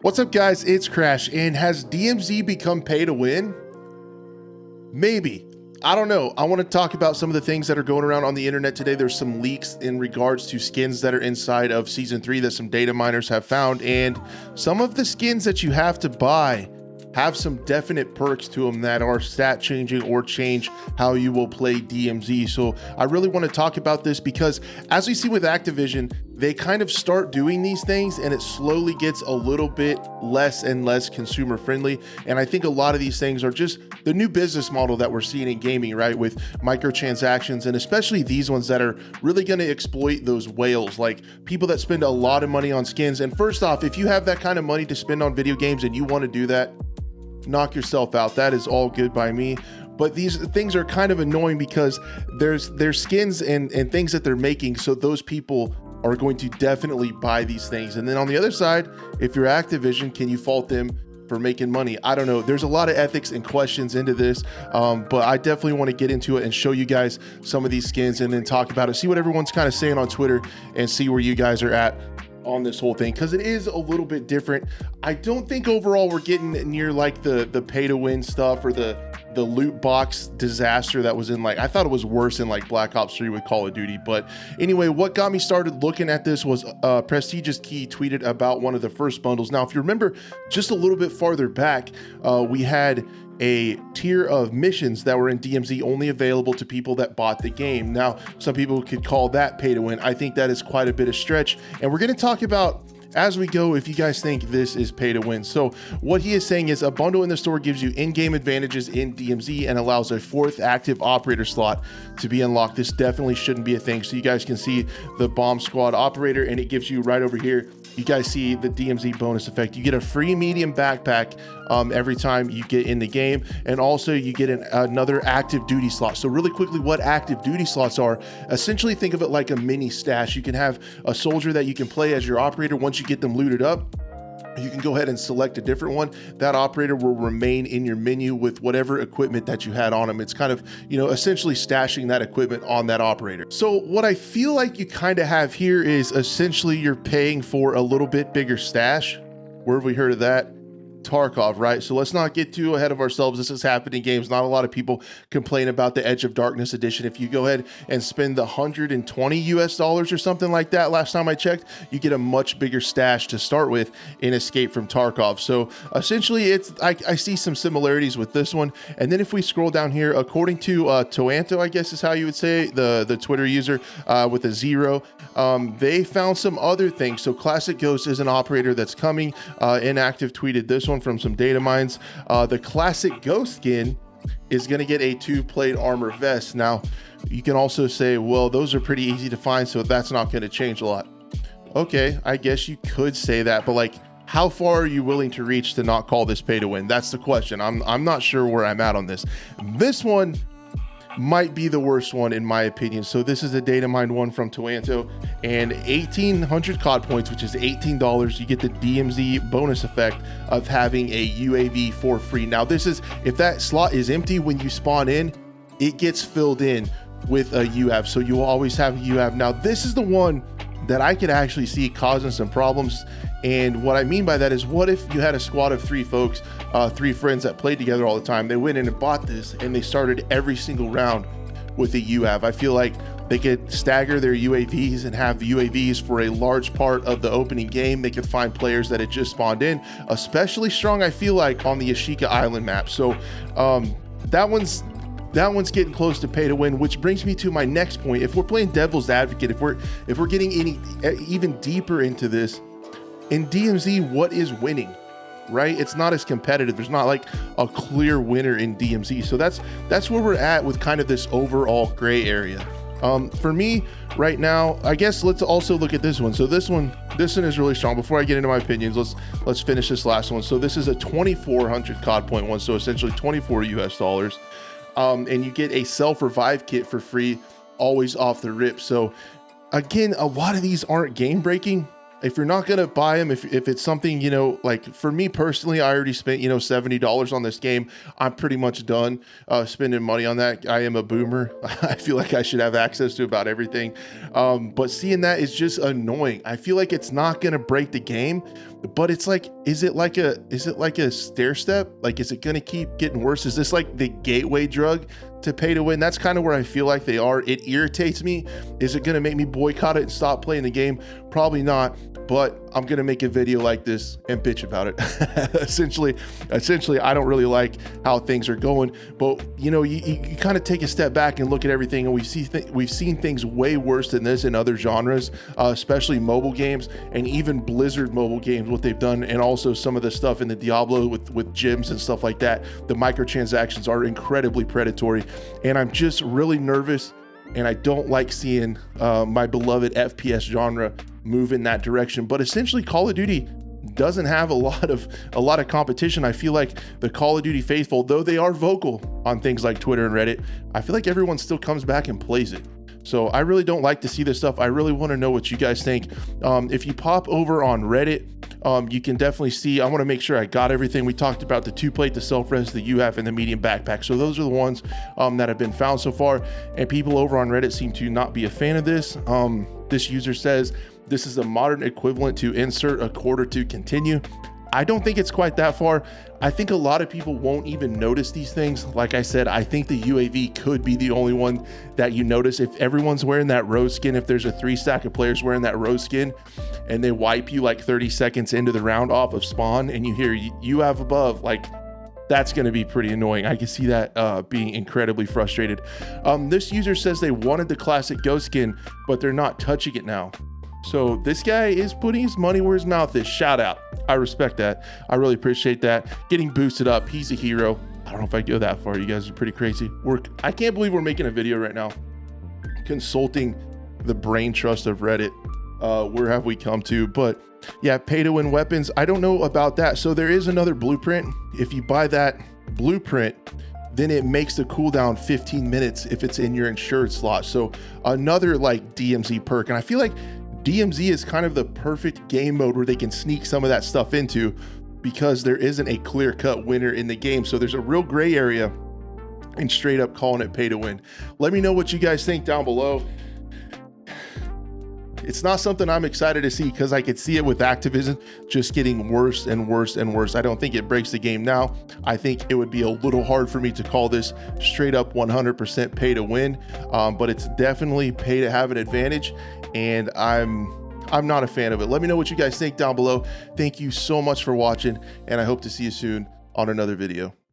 What's up, guys? It's Crash, and has DMZ become pay to win? Maybe. I don't know. I want to talk about some of the things that are going around on the internet today. There's some leaks in regards to skins that are inside of Season 3 that some data miners have found, and some of the skins that you have to buy have some definite perks to them that are stat changing or change how you will play DMZ. So I really want to talk about this because as we see with Activision, they kind of start doing these things and it slowly gets a little bit less and less consumer friendly. And I think a lot of these things are just the new business model that we're seeing in gaming, right? With microtransactions, and especially these ones that are really going to exploit those whales, like people that spend a lot of money on skins. And first off, if you have that kind of money to spend on video games and you want to do that, knock yourself out. That is all good by me. But these things are kind of annoying because there's skins and things that they're making, so those people are going to definitely buy these things. And then on the other side, if you're Activision, can you fault them for making money? I don't know. There's a lot of ethics and questions into this, but I definitely want to get into it and show you guys some of these skins and then talk about it, see what everyone's kind of saying on Twitter, and see where you guys are at on this whole thing, because it is a little bit different. I don't think overall we're getting near like the pay to win stuff or the loot box disaster that was in, like, I thought it was worse in like Black Ops 3 with Call of Duty. But anyway, what got me started looking at this was Prestigious Key tweeted about one of the first bundles. Now, if you remember just a little bit farther back, we had a tier of missions that were in DMZ only available to people that bought the game. Now, some people could call that pay to win. I think that is quite a bit of stretch, and we're going to talk about as we go if you guys think this is pay to win. So what he is saying is a bundle in the store gives you in-game advantages in DMZ and allows a fourth active operator slot to be unlocked. This definitely shouldn't be a thing. So you guys can see the bomb squad operator, and it gives you right over here, you guys see the DMZ bonus effect. You get a free medium backpack every time you get in the game, and also you get another active duty slot. So really quickly, what active duty slots are, essentially think of it like a mini stash. You can have a soldier that you can play as your operator. Once you get them looted up, you can go ahead and select a different one. That operator will remain in your menu with whatever equipment that you had on them. It's kind of, you know, essentially stashing that equipment on that operator. So what I feel like you kind of have here is essentially you're paying for a little bit bigger stash. Where have we heard of that? Tarkov, right? So let's not get too ahead of ourselves. This has happened in games. Not a lot of people complain about the Edge of Darkness edition. If you go ahead and spend the $120 US or something like that, last time I checked, you get a much bigger stash to start with in Escape from Tarkov. So essentially it's, I see some similarities with this one. And then if we scroll down here, according to Toanto, I guess is how you would say, the Twitter user with a 0, they found some other things. So Classic Ghost is an operator that's coming. Inactive tweeted this one from some data mines. The Classic Ghost skin is going to get a 2-plate armor vest. Now, you can also say, well, those are pretty easy to find, so that's not going to change a lot. Okay, I guess you could say that, but like, how far are you willing to reach to not call this pay to win? That's the question. I'm not sure where I'm at on this. This one might be the worst one in my opinion. So this is a data mine one from Toanto, and 1,800 COD points, which is $18. You get the DMZ bonus effect of having a UAV for free. Now this is, if that slot is empty when you spawn in, it gets filled in with a UAV. So you will always have a UAV. Now this is the one that I could actually see causing some problems. And what I mean by that is, what if you had a squad of 3 folks, 3 friends that played together all the time? They went in and bought this and they started every single round with a UAV. I feel like they could stagger their UAVs and have UAVs for a large part of the opening game. They could find players that had just spawned in, especially strong, I feel like, on the Ashika Island map. So that one's getting close to pay to win, which brings me to my next point. If we're playing devil's advocate, if we're getting even deeper into this, in DMZ, what is winning, right? It's not as competitive. There's not like a clear winner in DMZ. So that's where we're at with kind of this overall gray area. For me right now, I guess let's also look at this one. So this one is really strong. Before I get into my opinions, let's finish this last one. So this is a 2,400 COD point one. So essentially $24 US. And you get a self-revive kit for free, always off the rip. So again, a lot of these aren't game breaking. If you're not going to buy them, if it's something, you know, like for me personally, I already spent, you know, $70 on this game. I'm pretty much done spending money on that. I am a boomer. I feel like I should have access to about everything. But seeing that is just annoying. I feel like it's not going to break the game, but it's like, is it like a stair step? Like, is it going to keep getting worse? Is this like the gateway drug to pay to win? That's kind of where I feel like they are. It irritates me. Is it going to make me boycott it and stop playing the game? Probably not, but I'm going to make a video like this and bitch about it. essentially, I don't really like how things are going, but you know, you kind of take a step back and look at everything, and we've seen things way worse than this in other genres, especially mobile games, and even Blizzard mobile games, what they've done, and also some of the stuff in the Diablo with gyms and stuff like that. The microtransactions are incredibly predatory, and I'm just really nervous, and I don't like seeing my beloved FPS genre move in that direction. But essentially, Call of Duty doesn't have a lot of competition. I feel like the Call of Duty faithful, though they are vocal on things like Twitter and Reddit, I feel like everyone still comes back and plays it. So I really don't like to see this stuff. I really want to know what you guys think. If you pop over on Reddit, you can definitely see, I want to make sure I got everything. We talked about the 2-plate, the self-res, the UF, and the medium backpack. So those are the ones that have been found so far. And people over on Reddit seem to not be a fan of this. This user says, this is a modern equivalent to insert a quarter to continue. I don't think it's quite that far. I think a lot of people won't even notice these things. Like I said, I think the UAV could be the only one that you notice. If everyone's wearing that rose skin, if there's a 3 stack of players wearing that rose skin and they wipe you like 30 seconds into the round off of spawn and you hear you have above, like, that's going to be pretty annoying. I can see that being incredibly frustrated. This user says they wanted the classic ghost skin, but they're not touching it now. So this guy is putting his money where his mouth is. Shout out. I respect that. I really appreciate that. Getting boosted up. He's a hero. I don't know if I go that far. You guys are pretty crazy. I can't believe we're making a video right now consulting the brain trust of Reddit. Where have we come to? But yeah, pay to win weapons. I don't know about that. So there is another blueprint. If you buy that blueprint, then it makes the cooldown 15 minutes if it's in your insured slot. So another like DMZ perk. And I feel like DMZ is kind of the perfect game mode where they can sneak some of that stuff into, because there isn't a clear-cut winner in the game. So there's a real gray area and straight up calling it pay to win. Let me know what you guys think down below. It's not something I'm excited to see, because I could see it with Activision just getting worse and worse and worse. I don't think it breaks the game now. I think it would be a little hard for me to call this straight up 100% pay to win, but it's definitely pay to have an advantage, and I'm not a fan of it. Let me know what you guys think down below. Thank you so much for watching, and I hope to see you soon on another video.